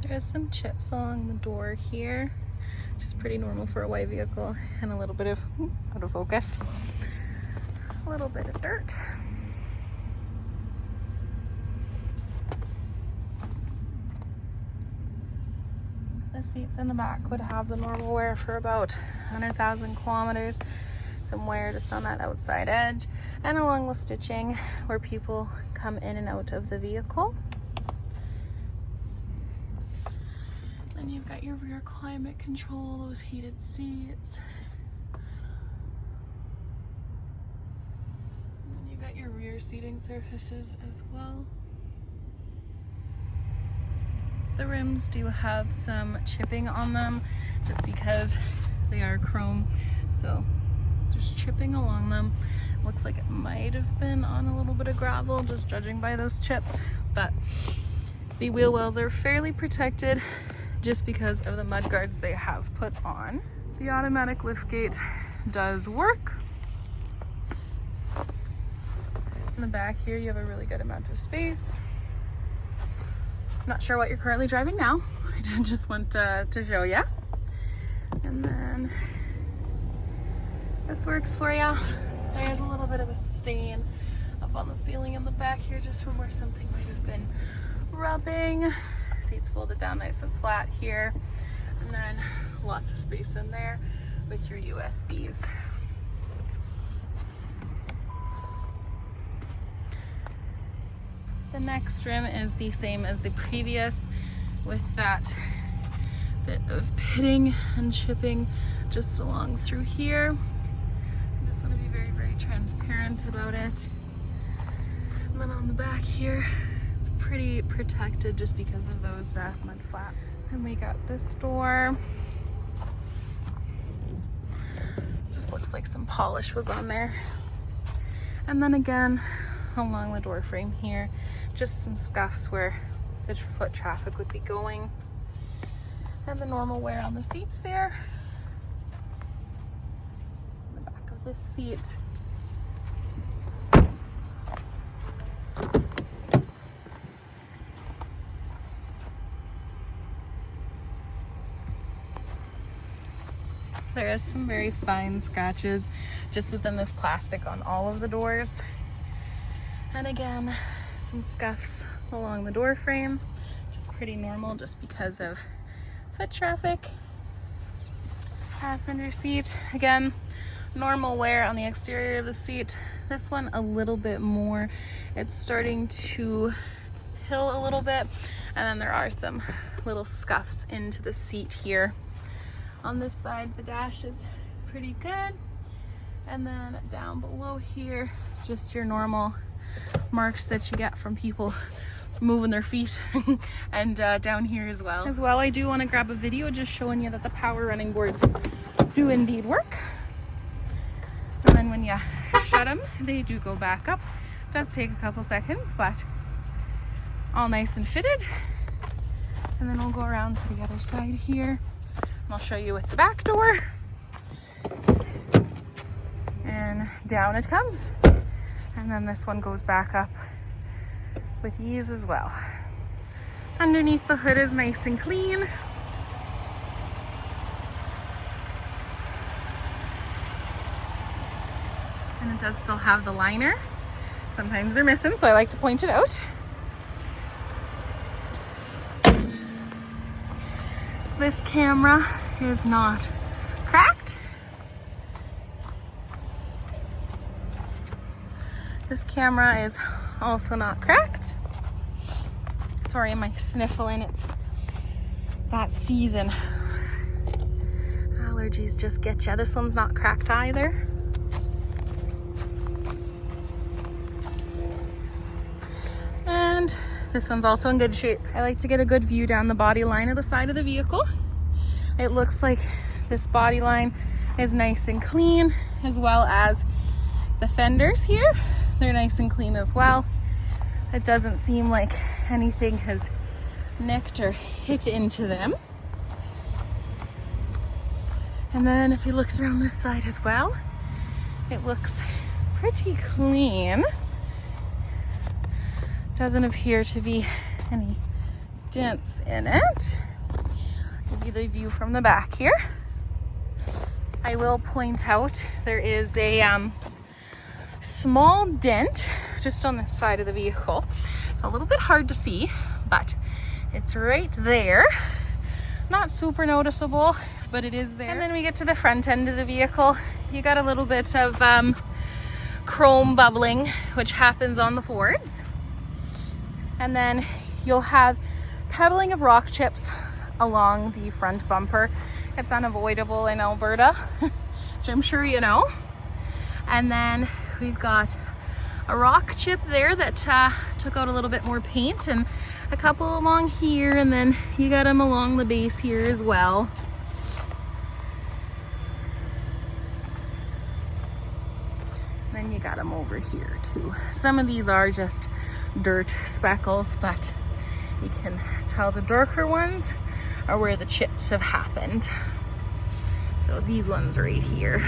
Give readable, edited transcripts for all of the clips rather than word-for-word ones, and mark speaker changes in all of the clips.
Speaker 1: There's some chips along the door here, which is pretty normal for a white vehicle, and a little bit of, out of focus, a little bit of dirt. The seats in the back would have the normal wear for about 100,000 kilometers, some wear just on that outside edge, and along the stitching where people come in and out of the vehicle. Then you've got your rear climate control, those heated seats. And then you've got your rear seating surfaces as well. The rims do have some chipping on them just because they are chrome, so just chipping along them. Looks like it might have been on a little bit of gravel, just judging by those chips, but the wheel wells are fairly protected just because of the mud guards they have put on. The automatic liftgate does work. In the back here you have a really good amount of space. Not sure what you're currently driving now. I did just want to show you. And then this works for you. There's a little bit of a stain up on the ceiling in the back here just from where something might have been rubbing. Seats folded down nice and flat here. And then lots of space in there with your USBs. The next rim is the same as the previous, with that bit of pitting and chipping just along through here. I just want to be very, very transparent about it. And then on the back here, pretty protected just because of those mud flaps. And we got this door. Just looks like some polish was on there. And then again, along the door frame here, just some scuffs where the foot traffic would be going. And the normal wear on the seats there. The back of this seat. There is some very fine scratches just within this plastic on all of the doors. And again, some scuffs along the door frame, which is pretty normal just because of foot traffic. Passenger seat, again, normal wear on the exterior of the seat. This one a little bit more. It's starting to pill a little bit, and then there are some little scuffs into the seat here. On this side, the dash is pretty good. And then down below here, just your normal marks that you get from people moving their feet and down here as well. I do want to grab a video just showing you that the power running boards do indeed work. And then when you shut them, they do go back up. It does take a couple seconds, but all nice and fitted. And then we'll go around to the other side here. And I'll show you with the back door. And down it comes. And then this one goes back up with ease as well. Underneath the hood is nice and clean. And it does still have the liner. Sometimes they're missing, so I like to point it out. This camera is not cracked. This camera is also not cracked. Sorry, am I sniffling? It's that season. Allergies just get ya. This one's not cracked either. And this one's also in good shape. I like to get a good view down the body line of the side of the vehicle. It looks like this body line is nice and clean, as well as the fenders here. They're nice and clean as well. It doesn't seem like anything has nicked or hit into them. And then if you look around this side as well, it looks pretty clean. Doesn't appear to be any dents in it. Give you the view from the back here. I will point out there is a small dent just on the side of the vehicle. It's a little bit hard to see, but it's right there. Not super noticeable, but it is there. And then we get to the front end of the vehicle. You got a little bit of chrome bubbling, which happens on the Fords. And then you'll have pebbling of rock chips along the front bumper. It's unavoidable in Alberta, which I'm sure you know. And then we've got a rock chip there that took out a little bit more paint, and a couple along here, and then you got them along the base here as well. Then you got them over here too. Some of these are just dirt speckles, but you can tell the darker ones are where the chips have happened. So these ones right here.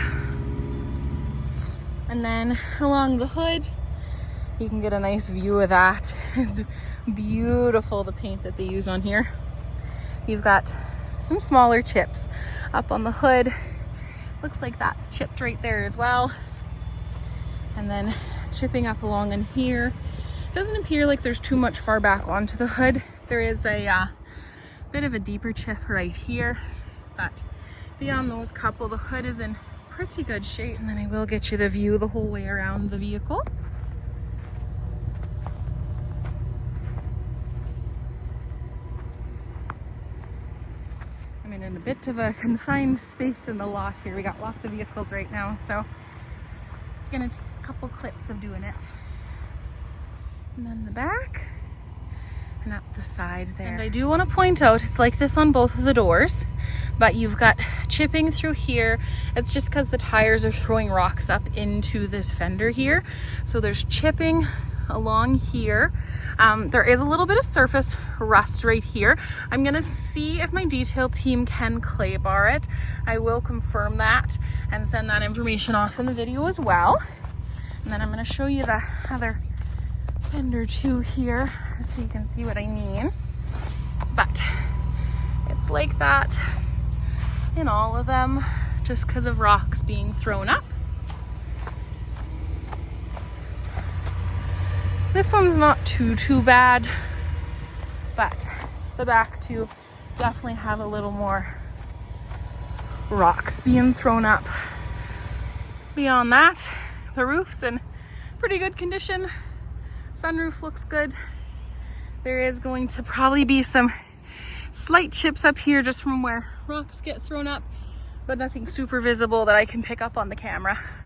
Speaker 1: And then along the hood, you can get a nice view of that. It's beautiful, the paint that they use on here. You've got some smaller chips up on the hood. Looks like that's chipped right there as well. And then chipping up along in here. Doesn't appear like there's too much far back onto the hood. There is a bit of a deeper chip right here, but beyond those couple, the hood is in pretty good shape. And then I will get you the view the whole way around the vehicle. I'm in a bit of a confined space in the lot here. We got lots of vehicles right now, so it's gonna take a couple clips of doing it. And then the back and up the side there. And I do want to point out, it's like this on both of the doors, but you've got chipping through here. It's just because the tires are throwing rocks up into this fender here. So there's chipping along here. There is a little bit of surface rust right here. I'm gonna see if my detail team can clay bar it. I will confirm that and send that information off in the video as well. And then I'm gonna show you the other fender too here, so you can see what I mean. But it's like that in all of them, just because of rocks being thrown up. This one's not too bad, but the back two definitely have a little more rocks being thrown up. Beyond that, the roof's in pretty good condition. Sunroof looks good. There is going to probably be some slight chips up here just from where rocks get thrown up, but nothing super visible that I can pick up on the camera.